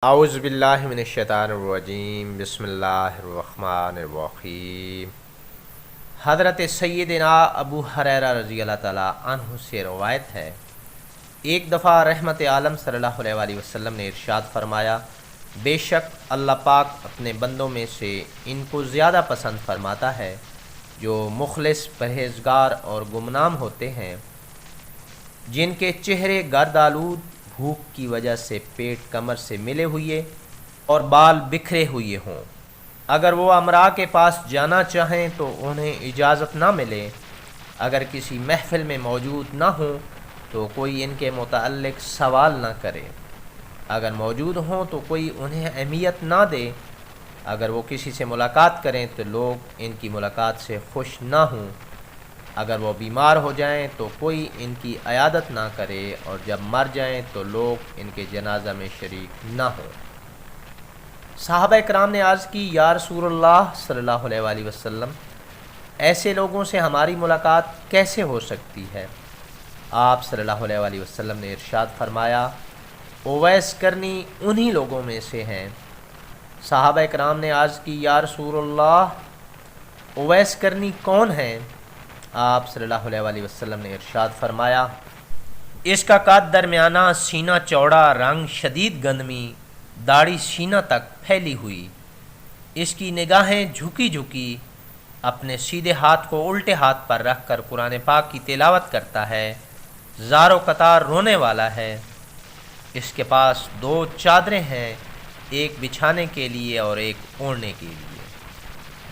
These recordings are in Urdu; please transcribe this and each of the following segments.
اعوذ باللہ من الشیطان الرجیم بسم اللہ الرحمن الرحیم۔ حضرت سیدنا ابو ہریرہ رضی اللہ تعالیٰ عنہ سے روایت ہے، ایک دفعہ رحمت عالم صلی اللہ علیہ وآلہ وسلم نے ارشاد فرمایا، بے شک اللہ پاک اپنے بندوں میں سے ان کو زیادہ پسند فرماتا ہے جو مخلص، پرہیزگار اور گمنام ہوتے ہیں، جن کے چہرے گرد آلود، بھوک کی وجہ سے پیٹ کمر سے ملے ہوئے اور بال بکھرے ہوئے ہوں۔ اگر وہ امراء کے پاس جانا چاہیں تو انہیں اجازت نہ ملے، اگر کسی محفل میں موجود نہ ہوں تو کوئی ان کے متعلق سوال نہ کرے، اگر موجود ہوں تو کوئی انہیں اہمیت نہ دے، اگر وہ کسی سے ملاقات کریں تو لوگ ان کی ملاقات سے خوش نہ ہوں، اگر وہ بیمار ہو جائیں تو کوئی ان کی عیادت نہ کرے، اور جب مر جائیں تو لوگ ان کے جنازہ میں شریک نہ ہوں۔ صحابہ کرام نے عرض کی، یا رسول اللہ صلی اللہ علیہ وآلہ وسلم، ایسے لوگوں سے ہماری ملاقات کیسے ہو سکتی ہے؟ آپ صلی اللہ علیہ وآلہ وسلم نے ارشاد فرمایا، اویس کرنی انہی لوگوں میں سے ہیں۔ صحابہ کرام نے عرض کی، یا رسول اللہ، اویس کرنی کون ہیں؟ آپ صلی اللہ علیہ وآلہ وسلم نے ارشاد فرمایا، اس کا قد درمیانہ، سینہ چوڑا، رنگ شدید گندمی، داڑھی سینہ تک پھیلی ہوئی، اس کی نگاہیں جھکی جھکی، اپنے سیدھے ہاتھ کو الٹے ہاتھ پر رکھ کر قرآن پاک کی تلاوت کرتا ہے، زار و قطار رونے والا ہے، اس کے پاس 2 چادریں ہیں، ایک بچھانے کے لیے اور ایک اوڑھنے کے لیے۔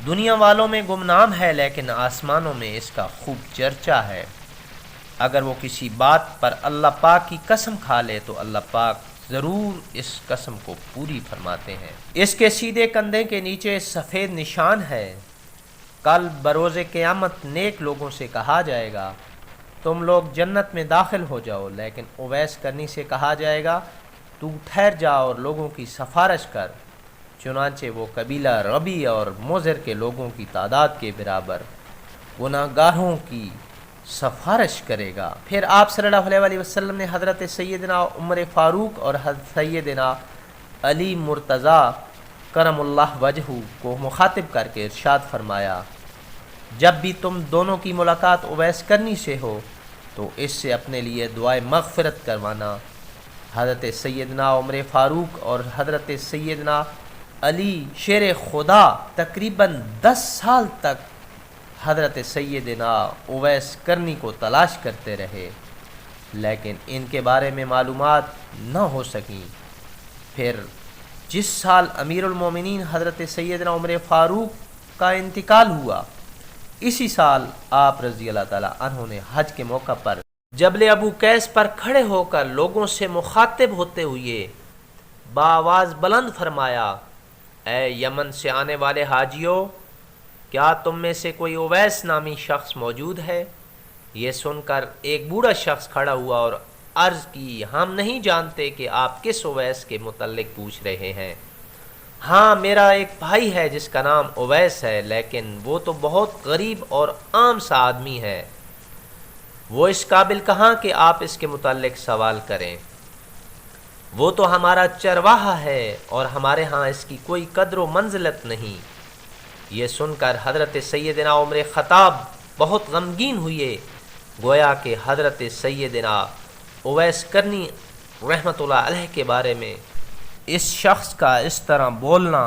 دنیا والوں میں گمنام ہے لیکن آسمانوں میں اس کا خوب چرچا ہے۔ اگر وہ کسی بات پر اللہ پاک کی قسم کھا لے تو اللہ پاک ضرور اس قسم کو پوری فرماتے ہیں۔ اس کے سیدھے کندھے کے نیچے سفید نشان ہے۔ کل بروز قیامت نیک لوگوں سے کہا جائے گا، تم لوگ جنت میں داخل ہو جاؤ، لیکن اویس کرنی سے کہا جائے گا، تو ٹھہر جا اور لوگوں کی سفارش کر۔ چنانچہ وہ قبیلہ ربی اور مضر کے لوگوں کی تعداد کے برابر گناہ گاروں کی سفارش کرے گا۔ پھر آپ صلی اللہ علیہ وآلہ وسلم نے حضرت سیدنا عمر فاروق اور حضرت سیدنا علی مرتضیٰ کرم اللہ وجہہ کو مخاطب کر کے ارشاد فرمایا، جب بھی تم دونوں کی ملاقات اویس کرنی سے ہو تو اس سے اپنے لیے دعائے مغفرت کروانا۔ حضرت سیدنا عمر فاروق اور حضرت سیدنا علی شیر خدا تقریباً 10 سال تک حضرت سیدنا اویس کرنی کو تلاش کرتے رہے، لیکن ان کے بارے میں معلومات نہ ہو سکیں۔ پھر جس سال امیر المومنین حضرت سیدنا عمر فاروق کا انتقال ہوا، اسی سال آپ رضی اللہ تعالیٰ عنہ نے حج کے موقع پر جبل ابو قیس پر کھڑے ہو کر لوگوں سے مخاطب ہوتے ہوئے بآواز بلند فرمایا، اے یمن سے آنے والے حاجیوں، کیا تم میں سے کوئی اویس نامی شخص موجود ہے؟ یہ سن کر ایک بوڑھا شخص کھڑا ہوا اور عرض کی، ہم نہیں جانتے کہ آپ کس اویس کے متعلق پوچھ رہے ہیں۔ ہاں، میرا ایک بھائی ہے جس کا نام اویس ہے، لیکن وہ تو بہت غریب اور عام سا آدمی ہے، وہ اس قابل کہاں کہ آپ اس کے متعلق سوال کریں؟ وہ تو ہمارا چرواہا ہے اور ہمارے ہاں اس کی کوئی قدر و منزلت نہیں۔ یہ سن کر حضرت سیدنا عمر خطاب بہت غمگین ہوئے، گویا کہ حضرت سیدنا اویس کرنی رحمۃ اللہ علیہ کے بارے میں اس شخص کا اس طرح بولنا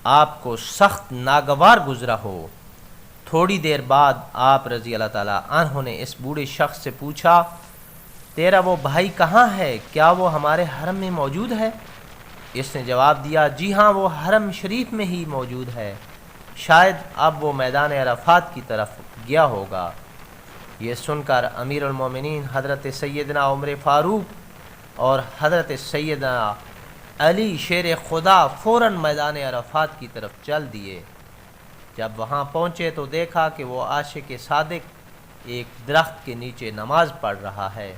آپ کو سخت ناگوار گزرا ہو۔ تھوڑی دیر بعد آپ رضی اللہ تعالیٰ عنہ نے اس بوڑھے شخص سے پوچھا، تیرا وہ بھائی کہاں ہے؟ کیا وہ ہمارے حرم میں موجود ہے؟ اس نے جواب دیا، جی ہاں، وہ حرم شریف میں ہی موجود ہے، شاید اب وہ میدان عرفات کی طرف گیا ہوگا۔ یہ سن کر امیر المومنین حضرت سیدنا عمر فاروق اور حضرت سیدنا علی شیر خدا فوراً میدان عرفات کی طرف چل دیے۔ جب وہاں پہنچے تو دیکھا کہ وہ عاشق صادق ایک درخت کے نیچے نماز پڑھ رہا ہے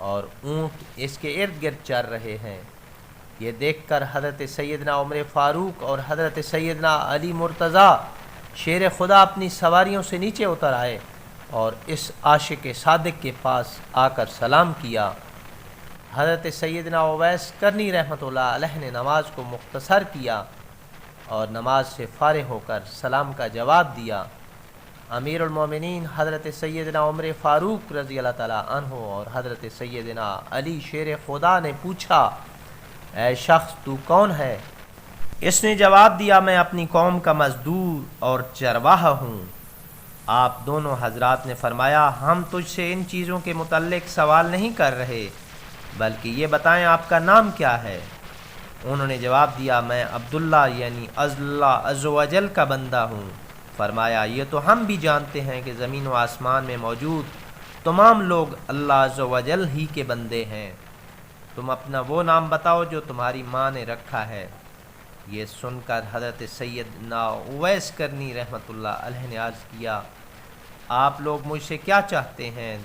اور اونٹ اس کے ارد گرد چر رہے ہیں۔ یہ دیکھ کر حضرت سیدنا عمر فاروق اور حضرت سیدنا علی مرتضیٰ شیر خدا اپنی سواریوں سے نیچے اتر آئے اور اس عاشق صادق کے پاس آ کر سلام کیا۔ حضرت سیدنا اویس کرنی رحمۃ اللہ علیہ نے نماز کو مختصر کیا اور نماز سے فارغ ہو کر سلام کا جواب دیا۔ امیر المومنین حضرت سیدنا عمر فاروق رضی اللہ تعالیٰ عنہ اور حضرت سیدنا علی شیر خدا نے پوچھا، اے شخص تو کون ہے؟ اس نے جواب دیا، میں اپنی قوم کا مزدور اور چرواہا ہوں۔ آپ دونوں حضرات نے فرمایا، ہم تجھ سے ان چیزوں کے متعلق سوال نہیں کر رہے، بلکہ یہ بتائیں آپ کا نام کیا ہے؟ انہوں نے جواب دیا، میں عبداللہ یعنی اللہ عز و جل کا بندہ ہوں۔ فرمایا، یہ تو ہم بھی جانتے ہیں کہ زمین و آسمان میں موجود تمام لوگ اللہ عز و جل ہی کے بندے ہیں، تم اپنا وہ نام بتاؤ جو تمہاری ماں نے رکھا ہے۔ یہ سن کر حضرت سیدنا اویس کرنی رحمۃ اللہ علیہ نے عرض کیا، آپ لوگ مجھ سے کیا چاہتے ہیں؟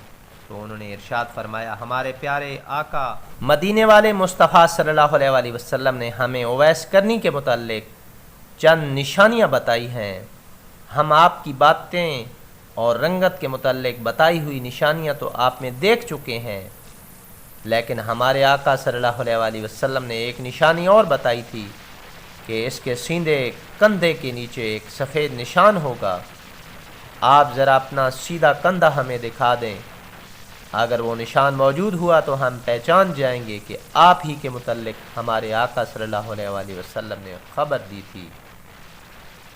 تو انہوں نے ارشاد فرمایا، ہمارے پیارے آقا مدینے والے مصطفیٰ صلی اللہ علیہ وسلم نے ہمیں اویس کرنی کے متعلق چند نشانیاں بتائی ہیں۔ ہم آپ کی باتیں اور رنگت کے متعلق بتائی ہوئی نشانیاں تو آپ میں دیکھ چکے ہیں، لیکن ہمارے آقا صلی اللہ علیہ وسلم نے ایک نشانی اور بتائی تھی کہ اس کے سیدھے کندھے کے نیچے ایک سفید نشان ہوگا۔ آپ ذرا اپنا سیدھا کندھا ہمیں دکھا دیں، اگر وہ نشان موجود ہوا تو ہم پہچان جائیں گے کہ آپ ہی کے متعلق ہمارے آقا صلی اللہ علیہ وسلم نے خبر دی تھی۔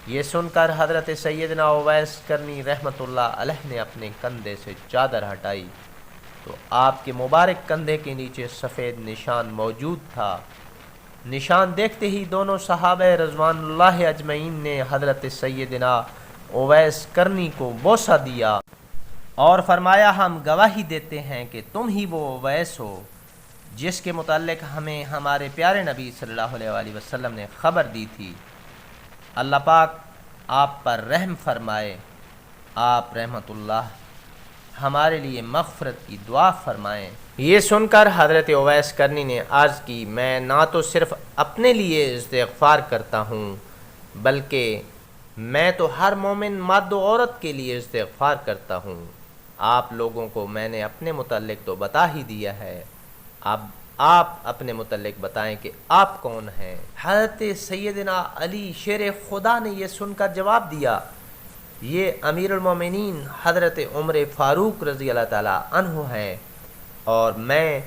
یہ سن کر حضرت سیدنا اویس کرنی رحمۃ اللہ علیہ نے اپنے کندھے سے چادر ہٹائی تو آپ کے مبارک کندھے کے نیچے سفید نشان موجود تھا۔ نشان دیکھتے ہی دونوں صحابہ رضوان اللہ اجمعین نے حضرت سیدنا اویس کرنی کو بوسہ دیا اور فرمایا، ہم گواہی دیتے ہیں کہ تم ہی وہ اویس ہو جس کے متعلق ہمیں ہمارے پیارے نبی صلی اللہ علیہ وسلم نے خبر دی تھی۔ اللہ پاک آپ پر رحم فرمائے، آپ رحمت اللہ ہمارے لیے مغفرت کی دعا فرمائیں۔ یہ سن کر حضرت اویس کرنی نے عرض کی، میں نہ تو صرف اپنے لیے استغفار کرتا ہوں بلکہ میں تو ہر مومن مرد و عورت کے لیے استغفار کرتا ہوں۔ آپ لوگوں کو میں نے اپنے متعلق تو بتا ہی دیا ہے، اب آپ اپنے متعلق بتائیں کہ آپ کون ہیں۔ حضرت سیدنا علی شیر خدا نے یہ سن کر جواب دیا، یہ امیر المومنین حضرت عمر فاروق رضی اللہ تعالیٰ عنہ ہیں اور میں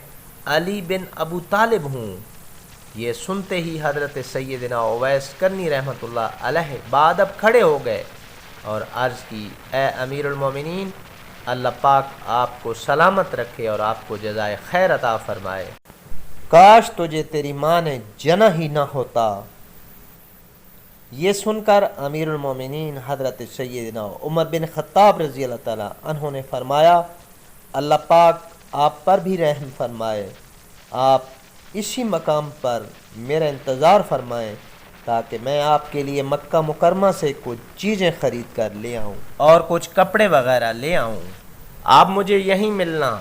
علی بن ابو طالب ہوں۔ یہ سنتے ہی حضرت سیدنا اویس کرنی رحمۃ اللہ علیہ بادب کھڑے ہو گئے اور عرض کی، اے امیر المومنین، اللہ پاک آپ کو سلامت رکھے اور آپ کو جزائے خیر عطا فرمائے، کاش تجھے تیری ماں نے جنا ہی نہ ہوتا۔ یہ سن کر امیر المومنین حضرت سیدنا عمر بن خطاب رضی اللہ تعالیٰ عنہ نے فرمایا، اللہ پاک آپ پر بھی رحم فرمائے، آپ اسی مقام پر میرا انتظار فرمائیں تاکہ میں آپ کے لیے مکہ مکرمہ سے کچھ چیزیں خرید کر لے آؤں اور کچھ کپڑے وغیرہ لے آؤں، آپ مجھے یہیں ملنا۔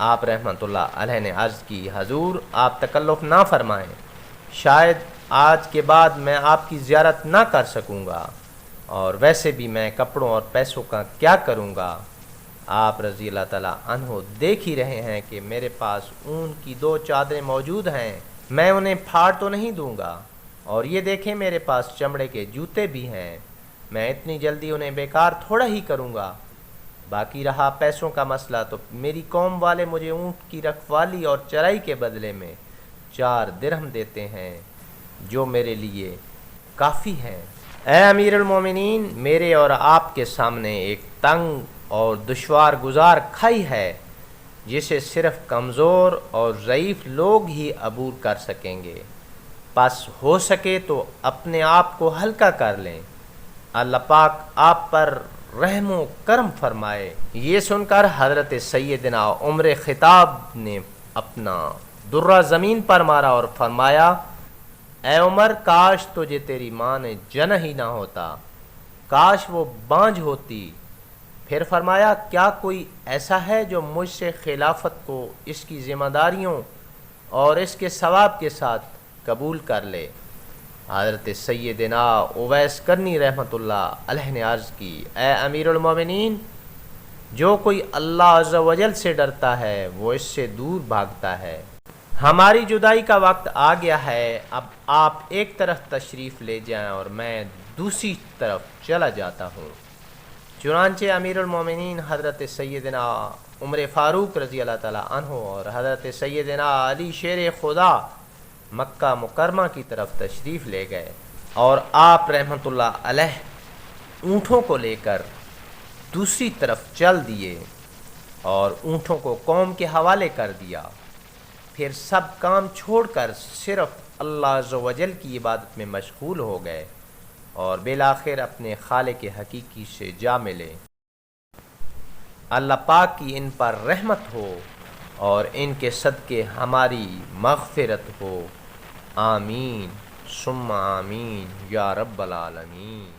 آپ رحمت اللہ علیہ نے عرض کی، حضور آپ تکلف نہ فرمائیں، شاید آج کے بعد میں آپ کی زیارت نہ کر سکوں گا، اور ویسے بھی میں کپڑوں اور پیسوں کا کیا کروں گا؟ آپ رضی اللہ تعالیٰ عنہ دیکھ ہی رہے ہیں کہ میرے پاس اون کی 2 چادریں موجود ہیں، میں انہیں پھاڑ تو نہیں دوں گا، اور یہ دیکھیں میرے پاس چمڑے کے جوتے بھی ہیں، میں اتنی جلدی انہیں بیکار تھوڑا ہی کروں گا۔ باقی رہا پیسوں کا مسئلہ، تو میری قوم والے مجھے اونٹ کی رکھوالی اور چرائی کے بدلے میں 4 درہم دیتے ہیں، جو میرے لیے کافی ہیں۔ اے امیر المومنین، میرے اور آپ کے سامنے ایک تنگ اور دشوار گزار کھائی ہے جسے صرف کمزور اور ضعیف لوگ ہی عبور کر سکیں گے، بس ہو سکے تو اپنے آپ کو ہلکا کر لیں، اللہ پاک آپ پر رحم و کرم فرمائے۔ یہ سن کر حضرت سیدنا عمر خطاب نے اپنا درہ زمین پر مارا اور فرمایا، اے عمر، کاش تجھے تیری ماں نے جنا ہی نہ ہوتا، کاش وہ بانجھ ہوتی۔ پھر فرمایا، کیا کوئی ایسا ہے جو مجھ سے خلافت کو اس کی ذمہ داریوں اور اس کے ثواب کے ساتھ قبول کر لے؟ حضرت سیدنا اویس کرنی رحمۃ اللہ علیہ نے عرض کی، اے امیر المومنین، جو کوئی اللہ عز و جل سے ڈرتا ہے وہ اس سے دور بھاگتا ہے۔ ہماری جدائی کا وقت آ گیا ہے، اب آپ ایک طرف تشریف لے جائیں اور میں دوسری طرف چلا جاتا ہوں۔ چنانچہ امیر المومنین حضرت سیدنا عمر فاروق رضی اللہ تعالیٰ عنہ اور حضرت سیدنا علی شیر خدا مکہ مکرمہ کی طرف تشریف لے گئے، اور آپ رحمۃ اللہ علیہ اونٹوں کو لے کر دوسری طرف چل دیے اور اونٹوں کو قوم کے حوالے کر دیا۔ پھر سب کام چھوڑ کر صرف اللہ عز و جل کی عبادت میں مشغول ہو گئے اور بالآخر اپنے خالق حقیقی سے جا ملے۔ اللہ پاک کی ان پر رحمت ہو اور ان کے صدقے ہماری مغفرت ہو، آمین ثم آمین یا رب العالمین۔